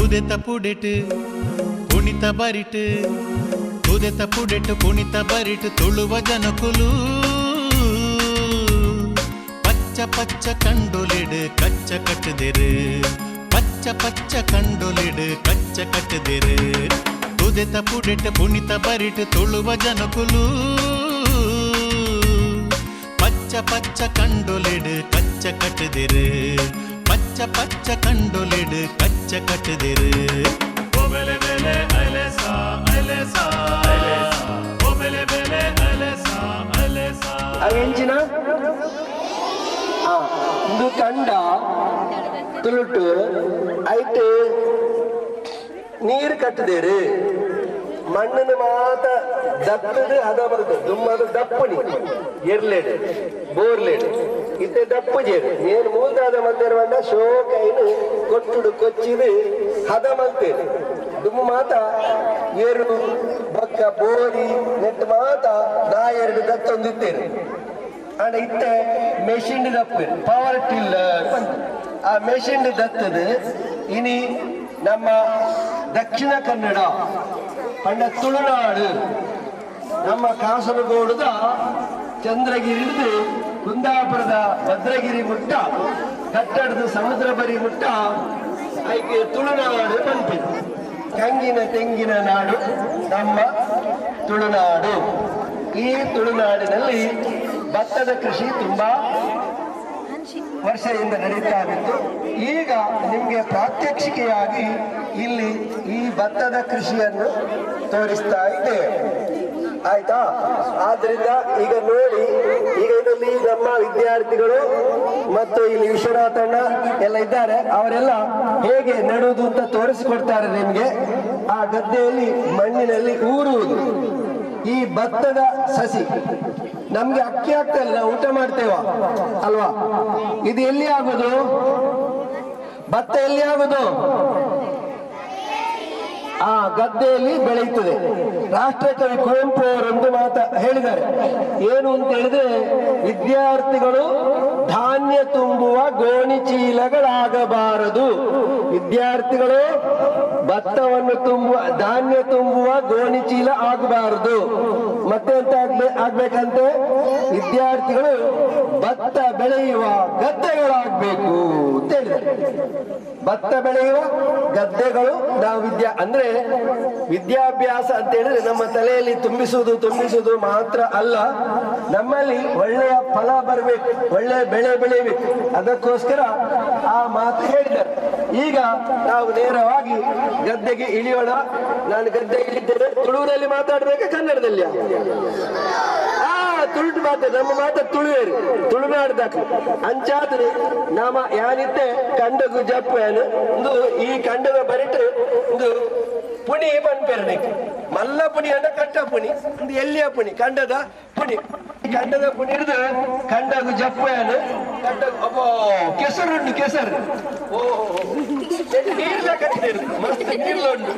ತುದೆತ ಪುಡೆಟ್ ಪುಣಿತ ಬರಿಟ್ ತುದೆತ ಪುಡೆಟ್ ಪುಣಿತ ಬರಿಟ್ ತುಳುವ ಜನಕುಲು ಪಚ್ಚ ಪಚ್ಚ ಕಂಡೊಲಿಡ್ ಕಚ್ಚ ಕಟ್ಟದಿರು ಪಚ್ಚ ಪಚ್ಚ ಕಂಡೊಲಿಡ್ ಕಚ್ಚ ಕಟ್ಟದಿರು ತುದೆತ ಪುಡೆಟ್ ಪುಣಿತ ಬರಿಟ್ ತುಳುವ ಜನಕುಲು ಪಚ್ಚ ಪಚ್ಚ ಕಂಡೊಲಿಡ್ ಕಚ್ಚ ಕಟ್ಟದಿರು ಪಚ್ಚ ಪಚ್ಚ ಕಂಡೊಲಿಡ್ ಕಚ್ಚ ಕಟ್ಟದಿರು ಒಬೆಲೆ ಬೆಲೆ ಅಲೆಸಾ ಅಲೆಸಾ ಒಬೆಲೆ ಬೆಲೆ ಅಲೆಸಾ ಅಲೆಸಾ ಅವೆಂಚಿನ ಇದು ಕಂಡ ತುಳುಟು ಐಟ್ ನೀರು ಕಟ್ಟದೇರು ಮಣ್ಣನ್ನು ಮಾತ ದಪ್ಪದು ಹದ ಬರ್ತದೆ ದುಮ್ಮದು ದಪ್ಪಣಿ ಎರ್ಲೇಡು ಬೋರ್ಲೇಡು ಇತ್ತೆ ದಪ್ಪು ಜೇರು ಏನು ಮೂಲ್ದಾದ ಮಂದಿರ ಬಂದ ಶೋಕೈನು ಕೊಟ್ಟುಡು ಕೊಚ್ಚಿದು ಹದ ಮಲ್ತೇರು ದುಮ್ಮು ಮಾತ ಏರು ಬೊಕ್ಕ ಬೋರಿ ನೆಟ್ಟು ಮಾತ ನಾ ಎರಡು ದತ್ತೊಂದಿತ್ತೇರು ಅಂಡ ಇತ್ತೆ ಮೆಷಿನ್ ದಪ್ಪು ಪವರ್ ಟಿಲ್ಲರ್ ಆ ಮೆಷಿನ್ ದತ್ತದು ಇನಿ ನಮ್ಮ ದಕ್ಷಿಣ ಕನ್ನಡ ಪಂಡ ತುಳುನಾಡು ನಮ್ಮ ಕಾಸರಗೋಡುದ ಚಂದ್ರಗಿರಿದು ಕುಂದಾಪುರದ ಭದ್ರಗಿರಿ ಮುಟ್ಟ ಕಟ್ಟಡದ ಸಮುದ್ರ ಬರಿ ಮುಟ್ಟ ಐಕೆ ತುಳುನಾಡು ಬಂತಿದೆ. ಕಂಗಿನ ತೆಂಗಿನ ನಾಡು ನಮ್ಮ ತುಳುನಾಡು. ಈ ತುಳುನಾಡಿನಲ್ಲಿ ಭತ್ತದ ಕೃಷಿ ತುಂಬಾ ವರ್ಷದಿಂದ ನಡೀತಾ ಇತ್ತು. ಈಗ ನಿಮ್ಗೆ ಪ್ರಾತ್ಯಕ್ಷಿಕೆಯಾಗಿ ಇಲ್ಲಿ ಈ ಭತ್ತದ ಕೃಷಿಯನ್ನು ತೋರಿಸ್ತಾ ಇದ್ದೇವೆ. ಆಯ್ತಾ? ಆದ್ರಿಂದ ಈಗ ನೋಡಿ, ಈಗ ಇದರಲ್ಲಿ ನಮ್ಮ ವಿದ್ಯಾರ್ಥಿಗಳು ಮತ್ತು ಇಲ್ಲಿ ವಿಶ್ವನಾಥಣ್ಣ ಎಲ್ಲ ಇದ್ದಾರೆ. ಅವರೆಲ್ಲ ಹೇಗೆ ನೆಡುವುದು ಅಂತ ತೋರಿಸಿಕೊಡ್ತಾರೆ ನಿಮ್ಗೆ. ಆ ಗದ್ದೆಯಲ್ಲಿ ಮಣ್ಣಿನಲ್ಲಿ ಊರುವುದು ಈ ಭತ್ತದ ಸಸಿ. ನಮ್ಗೆ ಅಕ್ಕಿ ಆಗ್ತಾ ಇಲ್ಲ, ನಾವು ಊಟ ಮಾಡ್ತೇವ ಅಲ್ವಾ? ಇದು ಎಲ್ಲಿ ಆಗುದು? ಭತ್ತ ಎಲ್ಲಿ ಆಗುದು? ಆ ಗದ್ದೆಯಲ್ಲಿ ಬೆಳೆಯುತ್ತದೆ. ರಾಷ್ಟ್ರಕವಿ ಕುವೆಂಪು ಅವರೊಂದು ಮಾತು ಹೇಳಿದ್ದಾರೆ. ಏನು ಅಂತ ಹೇಳಿದ್ರೆ, ವಿದ್ಯಾರ್ಥಿಗಳು ಧಾನ್ಯ ತುಂಬುವ ಗೋಣಿ ಚೀಲಗಳಾಗಬಾರದು. ವಿದ್ಯಾರ್ಥಿಗಳು ಭತ್ತವನ್ನು ಧಾನ್ಯ ತುಂಬುವ ಗೋಣಿ ಚೀಲ ಆಗಬಾರದು. ಮತ್ತೆ ಅಂತ ಆಗ್ಬೇಕಂತೆ, ವಿದ್ಯಾರ್ಥಿಗಳು ಭತ್ತ ಬೆಳೆಯುವ ಗದ್ದೆಗಳಾಗಬೇಕು ಅಂತ ಹೇಳಿದ್ದಾರೆ. ಭತ್ತ ಬೆಳೆಯುವ ಗದ್ದೆಗಳು ನಾವು ಅಂದ್ರೆ ವಿದ್ಯಾಭ್ಯಾಸ ಅಂತ ಹೇಳಿದ್ರೆ ನಮ್ಮ ತಲೆಯಲ್ಲಿ ತುಂಬಿಸುವುದು ಮಾತ್ರ ಅಲ್ಲ, ನಮ್ಮಲ್ಲಿ ಒಳ್ಳೆಯ ಫಲ ಬರಬೇಕು, ಒಳ್ಳೆಯ ಬೆಳೆ ಬೆಳೆಯಬೇಕು. ಅದಕ್ಕೋಸ್ಕರ ಆ ಮಾತು ಹೇಳಿದ್ದಾರೆ. ಈಗ ನಾವು ನೇರವಾಗಿ ಗದ್ದೆಗೆ ಇಳಿಯೋಣ. ನಾನು ಗದ್ದೆಗೆ ಇಳಿದ್ದೇನೆ. ತುಳುವಿನಲ್ಲಿ ಮಾತಾಡ್ಬೇಕಾ ಕನ್ನಡದಲ್ಲಿ? ತುಳುಟು ಮಾತ ನಮ್ಮ ಮಾತ ತುಳುವೇರು ತುಳುನಾಡ್ದಾಕ ಅಂಚಾದ್ರೆ ನಾಮ ಯಾನಿತ್ತೆ ಕಂಡಗು ಜಪ್ಪೇನು ಒಂದು ಈ ಕಂಡಗ ಬರಿಟ್ಟು ಒಂದು ಪುಣಿ ಬನ್ಪೇರಣೆ ಮಲ್ಲ ಪುಣಿ ಅಂಡ ಕಟ್ಟ ಪುಣಿ ಒಂದು ಎಲ್ಲಿಯ ಪುಣಿ ಕಂಡದ ಪುಣಿ ಕಂಡದ ಪುಣಿ ಹಿಡಿದು ಕಂಡಗು ಜಪ್ಪೇನು ಕಂಡಗು ಅಬ್ಬೋ ಕೆಸರುಂಡು ಕೆಸರು. ಓ ನೀರ್ಲ ಕಟ್ಟಿದೇರು ಮಸ್ತ್ ನೀರ್ಲುಂಡು.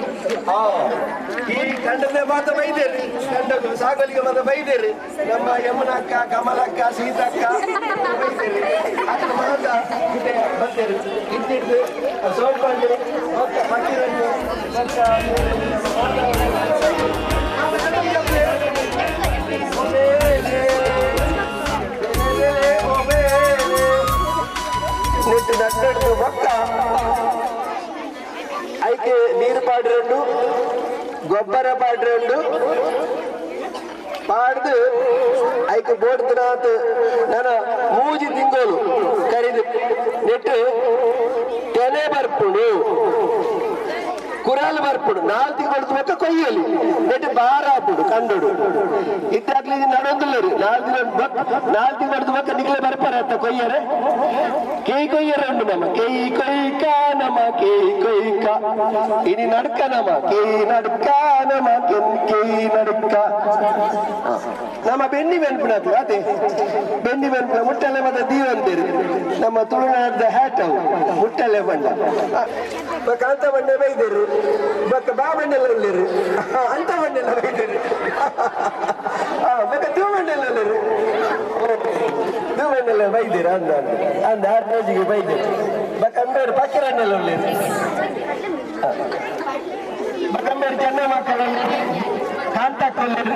ಈ ಕಂಡದ ಮಾತ ಬೈದೇರಿ, ಕಂಡಗು ಸಾಗಲಿಗೆ ಮಾತ ಬೈದೇರಿ. ನಮ್ಮ ಯಮುನಕ್ಕ, ಕಮಲಕ್ಕ, ಸೀತಕ್ಕ ಬೈದೇರಿ. ಅಕ್ಕ ಮಾತ ಇದೆ ಬರ್ತೇರಿ. ಇದ್ದಿದ್ದು ಸೋಲ್ಪಂಡು ಪಕ್ಕಿರನ್ನು ನಟ್ಟು ಭತ್ತ ಐಕೆ ನೀರು ಪಾಡ್ರಂಡು ಗೊಬ್ಬರ ಪಾಡ್ರಂಡು ಪಾಡ್ದು ಐಕೆ ಬೋಡ್ತನಾತ್ ನಾನು ಮೂಜಿ ತಿಂಗಳು ಕರಿದು ನೆಟ್ಟು ತೆನೆ ಬರ್ಪುಡು ಕುರಾಲ್ ಬರ್ಪುಡು 4 ತಿಂಗಳು ಬೊಕ್ಕ ಕೊಯ್ಯಲಿ ನೆಟ್ಟು ಬಾರ ಹಾಪುಡು ಕಂಡುಡು ಇದ್ದಾಗ್ಲಿ ನಡೊಂದಿಲ್ಲರು 4 ತಿಂಗಳು ಬೊಕ್ಕ ನಿಗ್ಲೆ ಬರ್ಪಾರ ಅಂತ ಕೊಯ್ಯರೆ ಕೇಯಿ ಕೊಯ್ಯರೆ ಉಂಡು ನಮ್ಮ ಕೇಯಿ ಕೊಯ್ಕ ನಮ ಕೇಯಿ ಕೊಯ್ಕ ಇನಿ ನಡ್ಕ ನಮ ಕೇಯಿ ನಡ್ಕ ನಮ ಕೇಯಿ ನಡ್ಕ ನಮ್ಮ ಬೆನ್ನಿ ಬೆನ್ಪುಣದು ಅದೇ ಬೆನ್ನಿ ಬೆನ್ಪುಣ ಮುಟ್ಟಲೆ ಮತ್ತೆ ದೀವಂತೇರಿ ನಮ್ಮ ತುಳುನಾಡದ ಹ್ಯಾಟ್ ಅವು ಮುಟ್ಟಲೆ ಬಂಡ ಕಾಂತ ಬಂಡೆ ಬೈದೇರು ಬಕ್ಕ ಬಾ ಬಂಡೆಲ್ಲ ಇಲ್ಲಿರು ಅಂತ ಬಂಡೆಲ್ಲ ಬೈದೇರು ಬಕ್ಕ ದೂ ಬಂಡೆಲ್ಲ ದೂ ಬಂಡೆಲ್ಲ ಬೈದೇರು ಅಂದ 6 ರೋಜಿಗೆ ಬೈದೇರು ಬಕ್ಕ ಅಂಬೇರು ಪಕ್ಕಿರಣ್ಣೆಲ್ಲ ಉಳ್ಳೇರು ಕಲರ್ ಕಾಂತ ಕಲರ್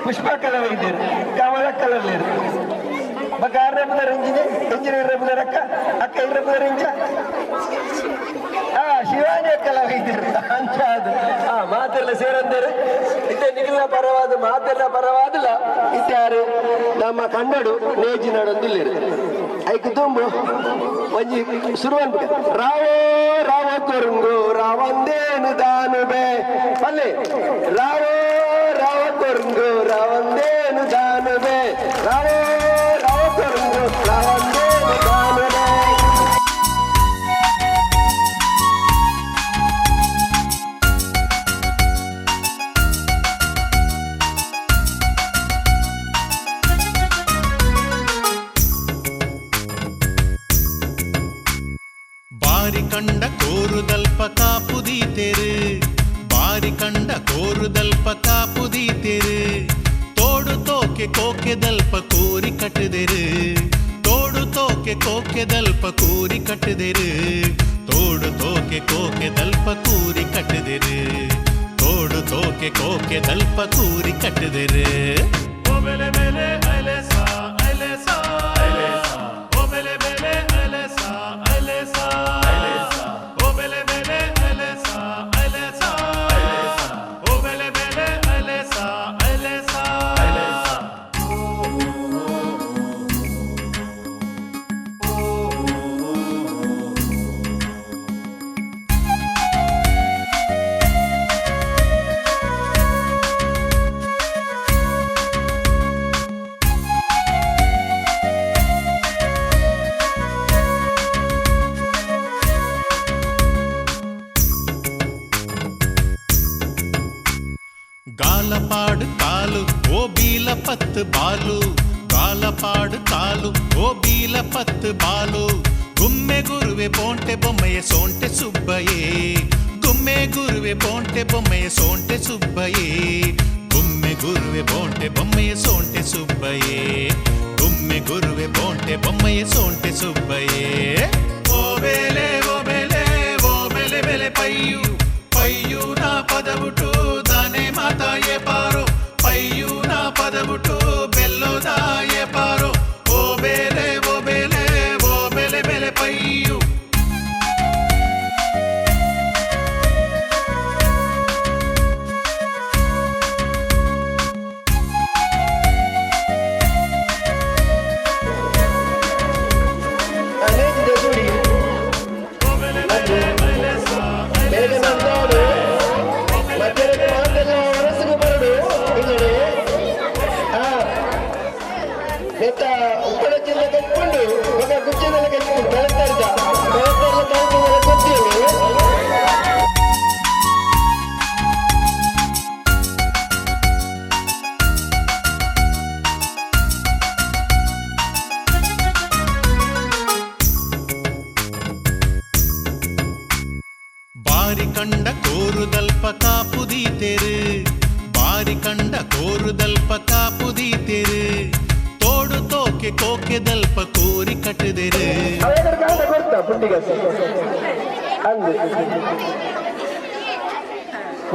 ಪುಷ್ಪ ಕಲರ್ ವೈದ್ಯರು ಕಮಲ ಕಲರ್ ಬಗಾರ ರಂಜಿದೆ ಎಂಜಿನಿಯರ್ ರಕ್ಕ ಅಕ್ಕ ಇರ ರಂಜ ಶಿವಾನಿ ಕಲ ವೈದ್ಯರು ಅಂಚ ಅದು ಮಾತೆಲ್ಲ ಸೇರಂದರು ಇತ್ತೆ ನಿಖಿಲ ಪರವಾದ ಮಾತೆಲ್ಲ ಪರವಾದಲ್ಲ ಇತ್ಯಾರು ನಮ್ಮ ಕನ್ನಡು ನೇಜಿ ನಡೊಂದಿಲ್ಲಿರು ಐಕ್ ತುಂಬು ಒಂಜಿ ಸುರುವನ್ ರಾವೋ ರಾವ ಕೊರಂಗು ರಾವಂದೇನು ದಾನುಬೆ ಪಲ್ಲೆ ರಾವೋ ರಾವ ಕೊರಂಗು ರಾವಂದೇನು ದಾನುಬೆ ರಾವೋ ರಾವ ಕೊರಂಗು ರಾವಂದೇನು ದಾನುಬೆ. ಬಾರಿ ಕಂಡ ಕೋರುದಲ್ಪ ಕಾಪುದೀತೆರು ಬಾರಿ ಕಂಡ ಕೋರುದಲ್ಪ ಕಾಪುದೀತೆರು ತೋಡು ತೋಕೆ ಕೋಕೆದಲ್ಪ ಕೂರಿ ಕಟ್ಟದೆರು ತೋಡು ತೋಕೆ ಕೋಕೆದಲ್ಪ ಕೂರಿ ಕಟ್ಟದೆರು ತೋಡು ತೋಕೆ ಕೋಕೆದಲ್ಪ ಕೂರಿ ಕಟ್ಟದೆರು ತೋಡು ತೋಕೆ ಕೋಕೆದಲ್ಪ ಕೂರಿ ಕಟ್ಟದೆರು ಓಬೆಲೆ ಬೆಲೆ ಅಲೆಸಾ ಅಲೆಸಾ ಅಲೆಸಾ ಓಬೆಲೆ ಬೆಲೆ ಅಲೆಸಾ ಅಲೆಸಾ ಅಲೆಸಾ ಓಬೆಲೆ ಬೆಲೆ ಅಲೆಸಾ ಅಲೆಸಾ ಅಲೆಸಾ ಓಬೆಲೆ ಬೆಲೆ ಅಲೆಸಾ ಅಲೆಸಾ ಅಲೆಸಾ. ಗಾಲಪಾಡು ಕಾಲು ಓ ಬೀಲ ಪತ್ತು ಬಾಲು ಗಾಲಪಾಡು ಕಾಲು ಓ ಬೀಲ ಪತ್ತು ಬಾಲು ಗುಮ್ಮೆ ಗುರುವೆ ಪೋಂಟೆ ಬೊಮ್ಮೆಯ ಸೋಂಟೆ ಸುಬ್ಬಯೇ ಗುಮ್ಮೆ ಗುರುವೆ ಪೋಂಟೆ ಬೊಮ್ಮೆಯ ಸೋಂಟೆ ಸುಬ್ಬಯೇ ಗುಮ್ಮೆ ಗುರುವೆ ಪೋಂಟೆ ಬೊಮ್ಮೆಯ ಸೋಂಟೆ ಸುಬ್ಬಯೇ ಗುಮ್ಮೆ ಗುರುವೆ ಪೋಂಟೆ ಬೊಮ್ಮೆಯ ಸೋಂಟೆ ಸುಬ್ಬಯೇ ಓ ಬೇಲೆ ಓ ಬೇಲೆ ಓ ಬೆಲೆ ಬೆಲೆ ಪಯ್ಯು ಪಯ್ಯು ನಾ ಪದವುಟು ದಾನೆ ಮಾತಾಯೇ ಪಾರೋ ಪಯ್ಯು ನಾ ಪದವುಟು ಬೆಲ್ಲೋದಾಯೇ ಪಾರೋ ಓ ಬೇಲೆ ಓ ಬೇಲೆ ಓ ಬೆಲೆ ಬೆಲೆ ಪಯ್ಯು. ಉಪ್ಪಳ ಜಿಲ್ಲೆ ಕಟ್ಕೊಂಡು ಇವಾಗ ಗುಜ್ಜನೆಲ್ಲ ಕಟ್ಕೊಂಡು ಬೆಳತಾರಿದ ಬೆಳತಾರ ತಾಲೂಕಿನೆಲ್ಲ ಗೊತ್ತಿಲ್ಲ. ಬಾರಿ ಕಂಡ ಕೋರುದಲ್ಪ ಕಾಪುದೀತೆರು ಬಾರಿ ಕಂಡ ಕೋರುದಲ್ಪ ಕಾಪುದೀತೆರು ತೋಡು ತೋಕೆ ಕೋಕೆದಲ್ಪ ಕೂರಿ ಕಟ್ಟದೆರು ಕೊಡ್ತಾ ಪುಟ್ಟಿಗೆ ಅಂದು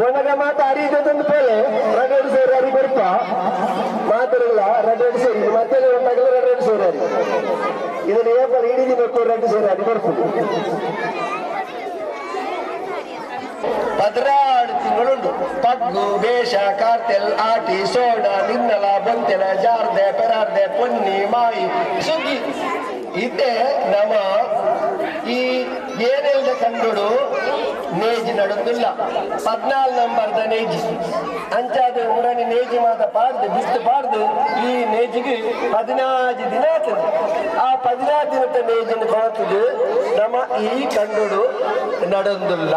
ಒಣಗ ಮಾತು ಅರಿದಂದು ಪೇಳೆ ರಗಡು ಸೇರಿ ಅರಿ ಬರ್ಪ ಮಾತುಗಳ ರಗಡು ಸೇರಿ ಮತ್ತೆ ಉಂಟಾಗಲು ರಗಡು ಸೇರಿ ಅರಿ ಇದನ್ನು ಏಪಲ್ ಇಡೀ ದಿನಕ್ಕೂ ರಗಡು ಸೇರಿ ಅರಿ ಬರ್ಬೋದು. 16 ತಿಂಗಳುಂಟು ಪಗ್ಗು ಬೇಷ ಕಾರ್ತೆಲ್ ಆಟಿ ಸೋಡ ನಿನ್ನಲ ಬೊಂತೆಲ ಜಾರ್ದೆ ಪೆರಾರ್ದೆ ಪೊನ್ನಿ ಮಾಯಿ ಸುಗ್ಗಿ ಇದ್ದೆ ನಮ್ಮ ಈ ಏನೆಲ್ದ ಕಂಡುಡು ನೇಜಿ ನಡೊಂದಿಲ್ಲ 14 ನಂಬರ್ದ ನೇಜಿ ಅಂಚಾದ ಉಡನೆ ನೇಜಿ ಮಾತ ಪಾಡ್ದು ಬಿತ್ತು ಪಾಡ್ದು ಈ ನೇಜಿಗೆ 14 ದಿನ ಆಗ್ತದೆ. ಆ 14 ದಿನದ ನೇಜಿನ ಕೊಳತದು ನಮ್ಮ ಈ ಕಂಡುಡು ನಡೊಂದಿಲ್ಲ.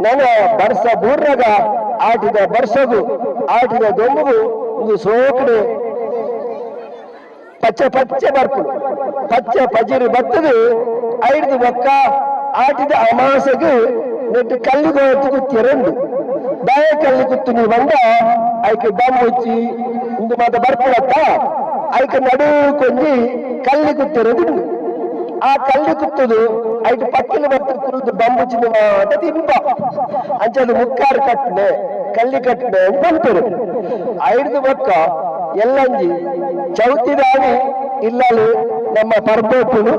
ನನ್ನ ಬರ್ಸ ಬೂರ್ರಗ ಆಟಿದ ಬರ್ಸಗು ಆಟಿದ ದೊಂಬುಗು ಇದು ಸೋಕಡೆ ಪಚ್ಚ ಪಚ್ಚ ಬರ್ಪು ಪಚ್ಚ ಪಜಿರು ಬತ್ತದು ಐದು ಬೊಕ್ಕ ಆಟಿದ ಅಮಾಸೆಗೆ ನೆಟ್ಟು ಕಲ್ಲಿಗೋತು ತಿರಂಡು ದಯ ಕಲ್ಲಿ ಕುತ್ತು ನೀವು ಬಂದ ಐಕೆ ದಮ್ ಮುಚ್ಚಿ ಇಂದು ಮಾತ ಬರ್ಪುಳತ್ತ ಐಕೆ ನಡು ಕೊಂಜಿ ಕಲ್ಲಿ ಕುತ್ತಿರೋದು ಆ ಕಳ್ಳಿ ಕುತ್ತದು ಐಟು ಪಕ್ಕಿಲು ಬರ್ತದೆ ಕುಲ್ದು ಬಂಬು ಚಿನ್ನ ಮಾತ ತಿಂಪ ಅಂಚದು ಮುಕ್ಕಾರು ಕಟ್ಟನೆ ಕಳ್ಳಿ ಕಟ್ಟನೆ ಅಂತ ಬಂತರು ಐದು ಬೊಕ್ಕ ಎಲ್ಲಂಜಿ ಚೌತಿದಾನಿ ಇಲ್ಲಲು ನಮ್ಮ ಪರ್ಬೋಪುನು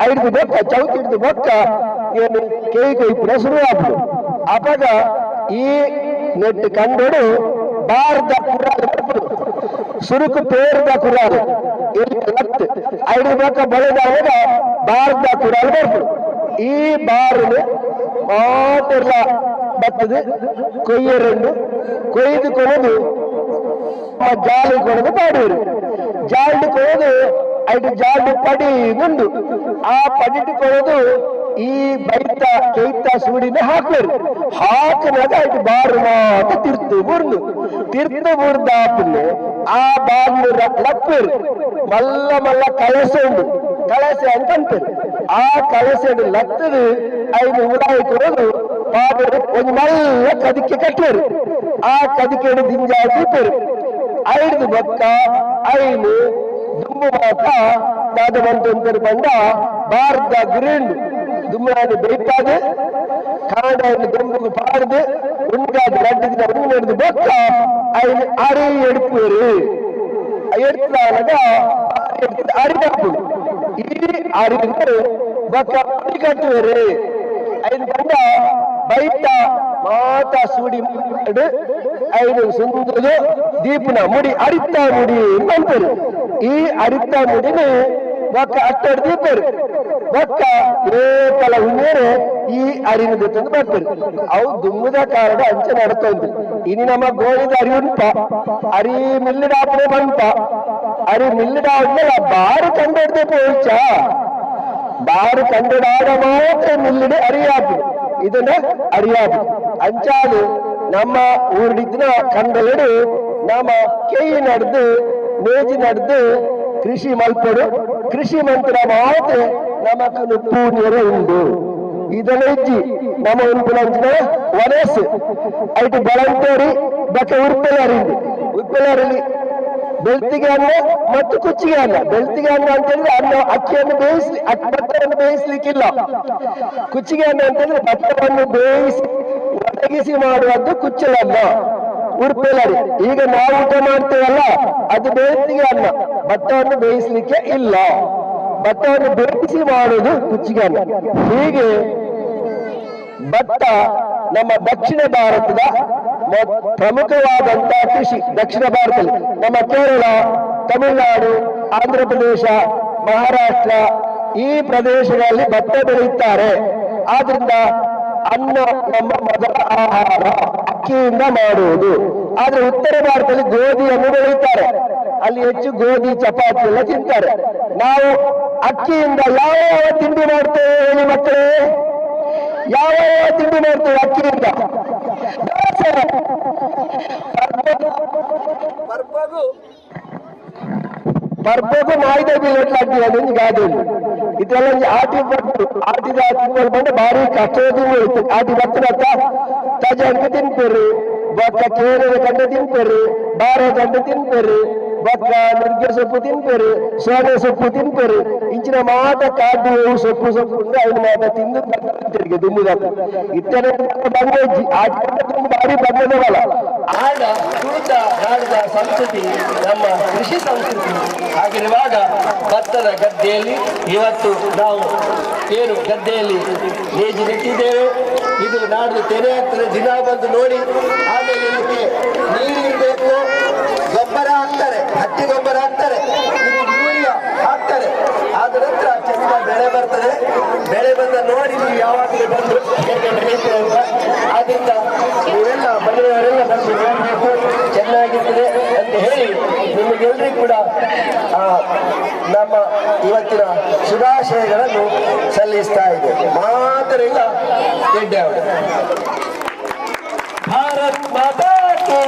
ಐದು ಬೊಕ್ಕ ಚೌತಿಡ್ದು ಬೊಕ್ಕ ಏನು ಕೇಯಿ ಕೊಯ್ಪುನ ಶುರುವಾಗ್ತು ಅಪಗ ಈ ನೆಟ್ಟು ಕಂಡೋಡು ಬಾರ್ದ ಕುರಾಲು ಸುರುಕು ಪೇರ್ದ ಕುರಾಲು ಐದು ಬೊಕ್ಕ ಬಳೆದಾಗ ಬಾರ್ದ ಕುರಾಲು ಬರ್ತು ಈ ಬಾರುನು ಮಾತೆಲ್ಲ ಬರ್ತದೆ ಕೊಯ್ಯರನ್ನು ಕೊಯ್ದು ಕೊಡೋದು ಜಾಲಿ ಕೊಡೋದು ಪಾಡುವರು ಜಾಲ್ಡು ಕೊಡೋದು ಐದು ಜಾಲ್ಡು ಪಡಿ ಮುಂದು ಆ ಪಡಿಟ್ಟು ಕೊಡೋದು ಈ ಬೈತ ಕೈತ ಸೂಡಿನ ಹಾಕುವರು ಹಾಕಿನಾಗ ಐದು ಬಾರು ಮಾತ ತಿರ್ತು ಬುರ್ದು ಬುರ್ದಾಪುಲ್ಲೆ ಆ ಬಾರ್ನು ಲಪ್ಪರು ಮಲ್ಲ ಮಲ್ಲ ಕಳಸೆ ಉಂಡು ಕಳಸೆ ಅಂತ ಅಂತಾರೆ ಆ ಕಳಸೆ ಲತ್ತದು ಐದು ಉಡಾಯಿ ಕೊಡೋದು ಪಾಡುವರು ಒಂದು ಮಲ್ಲ ಕದಿಕೆ ಕಟ್ಟುವರು ಆ ಕದಿಕೆ ದಿಂಜಾಡಿ ಇಪ್ಪರು ಐದು ಬೊಕ್ಕ ಐನು ದುಂಬು ಮಾತ ದಾದವಂತಂತರು ಬಂದ ಬಾರ್ದ ಗುರಿಂಡು ದುಮ್ಮನಾಡಿ ಬೇಯ್ಪಾದು ಕಾಂಡವನ್ನು ದುಂಬುಗು ಪಾಡ್ದು ಉಂಗಾದ ರಡ್ಡಿದ ಉಂಗಡಿದು ಬೊಕ್ಕ ಐನು ಅರಿ ಎಡುಪುವರು ಎಡ್ತಾಗ ಅರಿದಾಪುಡು ಈ ಅರಿದು ಬೊಕ್ಕ ಅರಿ ಕಟ್ಟುವರು ಐದು ಬಂದ ಬೈತ ಮಾತ ಸೂಡಿ ಐದು ಸುಂದರದು ದೀಪನ ಮುಡಿ ಅರಿತ ಮುಡಿ ಅಂತಾರೆ ಈ ಅರಿತ ಮುಡಿನ ಬೊಕ್ಕ ಅಟ್ಟಡು ದೀಪರು ಬೊಕ್ಕ ಏಪಲ ಹುಣ್ಣೇರೆ ಈ ಅರಿನ ತಂದು ಬರ್ತಾರೆ ಅವು ದುಮ್ಮದ ಕಾರಣ ಅಂಚ ನಡ್ತಂದು ಇನಿ ನಮ್ಮ ಗೋಳಿದ ಅರಿ ಉಂಟ ಅರಿ ಮಿಲ್ಲಿಡಾಪನೆ ಬಂತ ಅರಿ ಮಿಲ್ಲಿಡಾದ್ಮೇಲೆ ಬಾರು ಕಂಡಿಡ್ದೆ ಪೋಲ್ಚ ಬಾರು ಕಂಡಿಡಾದ ಮಾತ್ರ ಮಿಲ್ಲಿಡೆ ಅರಿಯಾಪು ಇದನ್ನ ಅರಿಯಾಪು ಅಂಚಾಲು ನಮ್ಮ ಊರಿನ ಕಂಡಲೆಡು ನಮ್ಮ ಕೇಯಿ ನಡೆದು ಮೇಜಿ ನಡೆದು ಕೃಷಿ ಮಲ್ಪಡು ಕೃಷಿ ಮಂತ್ರ ಮಾತ್ರ ನಮಕನು ಪೂರ್ಣರ ಉಂಡು ಇದನ್ನ ಇಜ್ಜಿ ನಮ್ಮ ಉಂಪುಲಂಚಿನ ವನಸ್ಸು ಐಟು ಬಳಂತೇರಿ ಬಕ್ಕೆ ಉರ್ಪೆಲರಲ್ಲಿ ಬೆಳ್ತಿಗೆ ಅನ್ನ ಮತ್ತು ಕುಚ್ಚಿಗೆ ಅನ್ನ ಬೆಳ್ತಿಗೆ ಅನ್ನ ಅಂತ ಹೇಳಿದ್ರೆ ಅನ್ನ ಅಕ್ಕಿಯನ್ನು ಭತ್ತವನ್ನು ಬೇಯಿಸ್ಲಿಕ್ಕಿಲ್ಲ ಕುಚ್ಚಿಗೆ ಅನ್ನ ಅಂತ ಹೇಳಿದ್ರೆ ಭತ್ತವನ್ನು ಬೇಯಿಸಿ ಒದಗಿಸಿ ಮಾಡುವುದು ಕುಚ್ಚಲನ್ನ ಉರ್ಪೆಲರಿ ಈಗ ನಾವು ಊಟ ಮಾಡ್ತೇವಲ್ಲ ಅದು ಬೆಳ್ತಿಗೆ ಅನ್ನ ಭತ್ತವನ್ನು ಬೇಯಿಸ್ಲಿಕ್ಕೆ ಇಲ್ಲ ಭತ್ತವನ್ನು ಬೇಯಿಸಿ ಮಾಡುವುದು ಕುಚ್ಚಿಗೆ ಅನ್ನ ಹೀಗೆ ಭತ್ತ ನಮ್ಮ ದಕ್ಷಿಣ ಭಾರತದ ಪ್ರಮುಖವಾದಂತಹ ಕೃಷಿ ದಕ್ಷಿಣ ಭಾರತದಲ್ಲಿ ನಮ್ಮ ಕೇರಳ ತಮಿಳುನಾಡು ಆಂಧ್ರ ಪ್ರದೇಶ ಮಹಾರಾಷ್ಟ್ರ ಈ ಪ್ರದೇಶಗಳಲ್ಲಿ ಭತ್ತ ಬೆಳೆಯುತ್ತಾರೆ ಆದ್ರಿಂದ ಅನ್ನ ನಮ್ಮ ಮೊದಲ ಆಹಾರ ಅಕ್ಕಿಯಿಂದ ಮಾಡುವುದು ಆದ್ರೆ ಉತ್ತರ ಭಾರತದಲ್ಲಿ ಗೋಧಿಯನ್ನು ಬೆಳೆಯುತ್ತಾರೆ ಅಲ್ಲಿ ಹೆಚ್ಚು ಗೋಧಿ ಚಪಾತಿ ಎಲ್ಲ ತಿಂತಾರೆ ನಾವು ಅಕ್ಕಿಯಿಂದ ಯಾವ ತಿಂಡಿ ಮಾಡ್ತೇವೆ ಹೇಳಿ ಮಕ್ಕಳೇ ಯಾವ ತಿಂಡಿ ಮಾಡ್ತೇವೆ ಅಕ್ಕಿಯಿಂದ ಪರ್ಬಗು ಮಾಯ್ದ ಬಿಲ್ಲಾಡ್ತಿ ಅದೊಂದು ಗಾದೆ ಇದೆಲ್ಲ ಆಟಿ ಬಟ್ಟು ಆಟಿದ ತಿಂಗಳು ಬಂದು ಭಾರಿ ಕಷ್ಟೋದು ಆಟಿ ಬತ್ತನತ್ತ ತಜ ಅಂಕ ತಿನ್ಪೇರಿ ಬೊಕ್ಕ ಕೇರಳ ಕಂಡ ತಿನ್ಪೇರಿ ಬಾರ ಕಂಡ ತಿನ್ಪೇರಿ ಬೊಕ್ಕ ನುಗ್ಗೆ ಸೊಪ್ಪು ತಿನ್ಪೇರಿ ಸೋನೆ ಸೊಪ್ಪು ತಿನ್ಪೇರಿ ಇಂಚಿನ ಮಾಟ ಕಾಡು ಸೊಪ್ಪು ಉಂಡು ಐದು ಮಾಟ ತಿಂದು ತಿರುಗಿ ದುಂಬುದ ಇತ್ತನೆ ಬಂದಜ್ಜಿ ಆಟಿ ಭಾರಿ ಬಂದದವಲ್ಲ ಆಡ ತುಳಿತ ನಾಡಿದ ಸಂಸ್ಕೃತಿ ನಮ್ಮ ಕೃಷಿ ಸಂಸ್ಕೃತಿ ಹಾಗಿರುವಾಗ ಭತ್ತದ ಗದ್ದೆಯಲ್ಲಿ ಇವತ್ತು ನಾವು ಏನು ಗದ್ದೆಯಲ್ಲಿ ನೇಜಿ ನೆಟ್ಟಿದ್ದೇವೆ ಇದು ನಾಡ್ದು ತೆರೆ ಆಗ್ತದೆ ದಿನ ಬಂದು ನೋಡಿ ಆಮೇಲೆ ಇದಕ್ಕೆ ನೀರಿರಬೇಕು ಗೊಬ್ಬರ ಹಾಕ್ತಾರೆ ಹಟ್ಟಿ ಗೊಬ್ಬರ ಹಾಕ್ತಾರೆ ಯೂರಿಯಾ ಹಾಕ್ತಾರೆ ಆದ ನಂತರ ಚೆಂದ ಬೆಳೆ ಬರ್ತದೆ ಬೆಳೆ ಬಂದ ನೋಡಿ ನೀವು ಯಾವಾಗಲೂ ಬಂದು ಅಂತ ಆದ್ರಿಂದ ನೀವೆಲ್ಲ ಮನೆಯವರೆಲ್ಲ ಬಂದು ನೋಡಬೇಕು ಚೆನ್ನಾಗಿರ್ತದೆ ಅಂತ ಹೇಳಿ ನಿಮಗೆಲ್ಲರಿಗೂ ಕೂಡ ನಮ್ಮ ಇವತ್ತಿನ ಶುಭಾಶಯಗಳನ್ನು ಸಲ್ಲಿಸ್ತಾ ಇದೆ ಮಾತ್ರ ಇಲ್ಲ ಗೆಡ್ಡೆ ಅವರು ಭಾರತ್ ಮಾತಾ ಕಿ